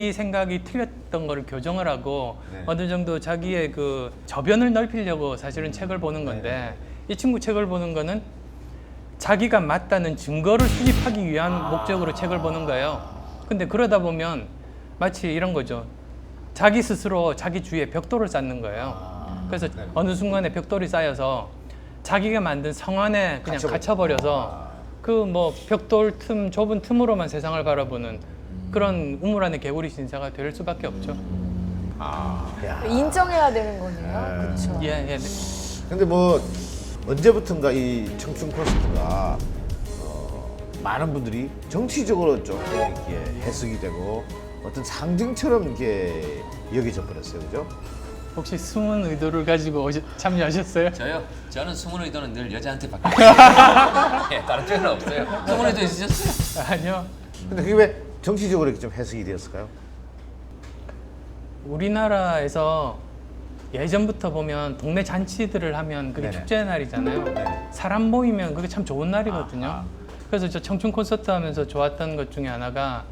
이 생각이 틀렸던 거를 교정을 하고 네. 어느 정도 자기의 그 저변을 넓히려고 사실은 책을 보는 건데 이 친구 책을 보는 거는 자기가 맞다는 증거를 수집하기 위한 목적으로 책을 보는 거예요. 근데 그러다 보면 마치 이런 거죠. 자기 스스로 자기 주위에 벽돌을 쌓는 거예요. 그래서 어느 순간에 벽돌이 쌓여서 자기가 만든 성 안에 그냥 갇혀버려서 그 뭐 벽돌 틈 좁은 틈으로만 세상을 바라보는 그런 우물 안의 개구리 신사가 될 수밖에 없죠. 인정해야 되는 거네요. 그렇죠. 예, 예. 근데 뭐 언제부턴가 이 청춘 콘서트가 많은 분들이 정치적으로 좀 이렇게 해석이 되고 어떤 상징처럼 이렇게 여겨져 버렸어요, 그죠? 혹시 숨은 의도를 가지고 참여하셨어요? 저요? 저는 숨은 의도는 늘 여자한테 받고 예, 다른 쪽은 없어요. 숨은 의도 있으셨어요? 아니요. 근데 그게 왜 정치적으로 이렇게 좀 해석이 되었을까요? 우리나라에서 예전부터 보면 동네 잔치들을 하면 그게 네네. 축제의 날이잖아요. 네. 사람 모이면 그게 참 좋은 날이거든요. 그래서 저 청춘 콘서트 하면서 좋았던 것 중에 하나가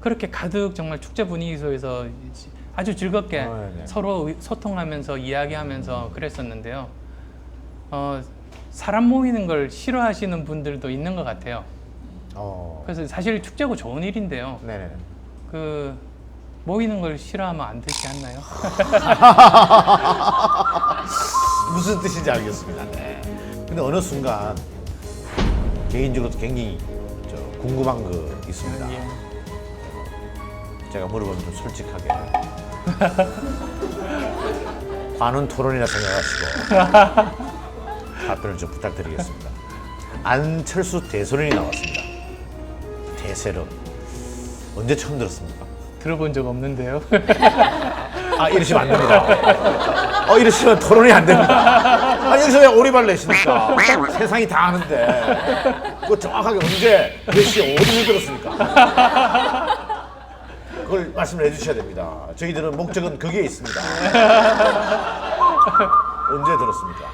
그렇게 가득 정말 축제 분위기 속에서 아주 즐겁게 네네. 서로 소통하면서 이야기하면서 그랬었는데요. 사람 모이는 걸 싫어하시는 분들도 있는 것 같아요. 그래서 사실 축제고 좋은 일인데요. 네네. 그 모이는 걸 싫어하면 안 되지 않나요? 무슨 뜻인지 알겠습니다. 네. 근데 어느 순간 개인적으로도 굉장히 궁금한 거 있습니다. 예. 제가 물어보면 좀 솔직하게 관훈 토론이라 생각하시고 답변을 좀 부탁드리겠습니다. 안철수 대선인이 나왔습니다. 대세론 언제 처음 들었습니까? 들어본 적 없는데요. 아, 이러시면 안 됩니다. 이러시면 토론이 안 됩니다. 아니, 여기서 왜 오리발 내십니까? 세상이 다 아는데. 그거 정확하게 언제, 몇 시에, 어디서 들었습니까? 그걸 말씀을 해주셔야 됩니다. 저희들은 목적은 거기에 있습니다. 언제 들었습니까?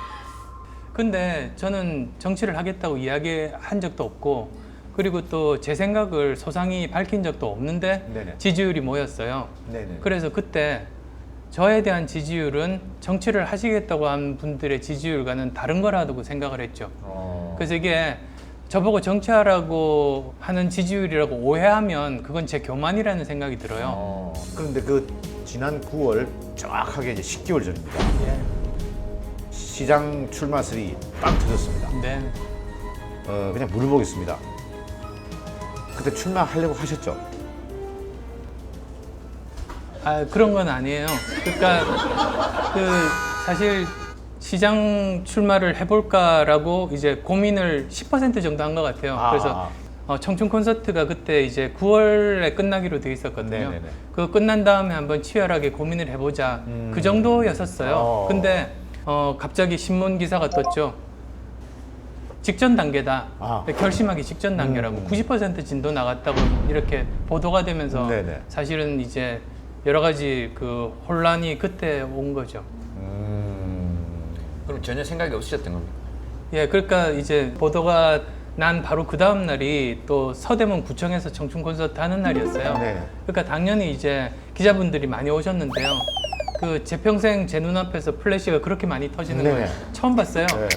근데 저는 정치를 하겠다고 이야기한 적도 없고 그리고 또 제 생각을 소상히 밝힌 적도 없는데 네네. 지지율이 모였어요. 네네. 그래서 그때 저에 대한 지지율은 정치를 하시겠다고 한 분들의 지지율과는 다른 거라고 생각을 했죠. 그래서 이게 저보고 정치하라고 하는 지지율이라고 오해하면 그건 제 교만이라는 생각이 들어요. 그런데 그 지난 9월 정확하게 이제 10개월 전입니다. 시장 출마설이 빵 터졌습니다. 네. 그냥 물어보겠습니다. 그때 출마하려고 하셨죠? 그런 건 아니에요. 그러니까 사실 시장 출마를 해볼까라고 이제 고민을 10% 정도 한 것 같아요. 그래서 청춘 콘서트가 그때 이제 9월에 끝나기로 돼 있었거든요. 네네네. 그거 끝난 다음에 한번 치열하게 고민을 해보자. 그 정도였었어요. 근데 갑자기 신문 기사가 떴죠. 직전 단계다. 결심하기 직전 단계라고 90% 진도 나갔다고 이렇게 보도가 되면서 네네. 사실은 이제 여러 가지 그 혼란이 그때 온 거죠. 그럼 전혀 생각이 없으셨던 겁니까? 예, 그러니까 이제 보도가 난 바로 그 다음 날이 또 서대문 구청에서 청춘 콘서트 하는 날이었어요. 네. 그러니까 당연히 이제 기자분들이 많이 오셨는데요. 그 제 평생 제 눈앞에서 플래시가 그렇게 많이 터지는 네. 걸 처음 봤어요. 네.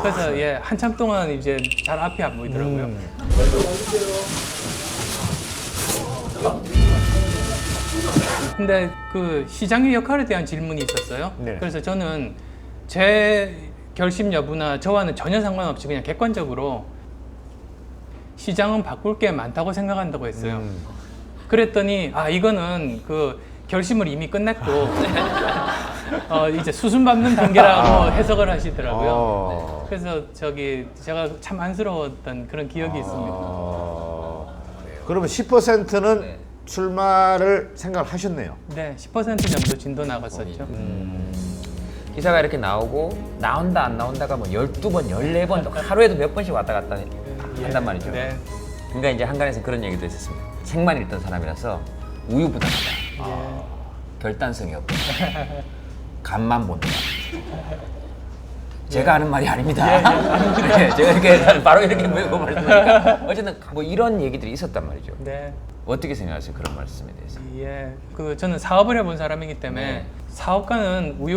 그래서 예, 한참 동안 이제 잘 앞이 안 보이더라고요. 근데 그 시장의 역할에 대한 질문이 있었어요. 네. 그래서 저는 제 결심 여부나 저와는 전혀 상관없이 그냥 객관적으로 시장은 바꿀 게 많다고 생각한다고 했어요. 그랬더니 이거는 그 결심을 이미 끝냈고 이제 수순 밟는 단계라고 해석을 하시더라고요. 그래서 제가 참 안쓰러웠던 그런 기억이 있습니다. 그러면 10%는 출마를 생각을 하셨네요. 네, 10% 정도 진도 나갔었죠. 기사가 이렇게 나오고 나온다 안 나온다가 뭐 12번, 14번 하루에도 몇 번씩 왔다 갔다 한단 말이죠. 네. 그러니까 이제 한간에서 그런 얘기도 있었습니다. 책만 읽던 사람이라서 우유부단하다. 결단성이 없다. 간만 본다. 제가 하는 말이 아닙니다. 네, 제가 이렇게 바로 이렇게 물고 말씀드리니까 어쨌든 뭐 이런 얘기들이 있었단 말이죠. 네. 어떻게 생각하세요? 그런 말씀에 대해서? 예, 그 저는 사업을 해본 사람이기 때문에 네. 사업가는 우유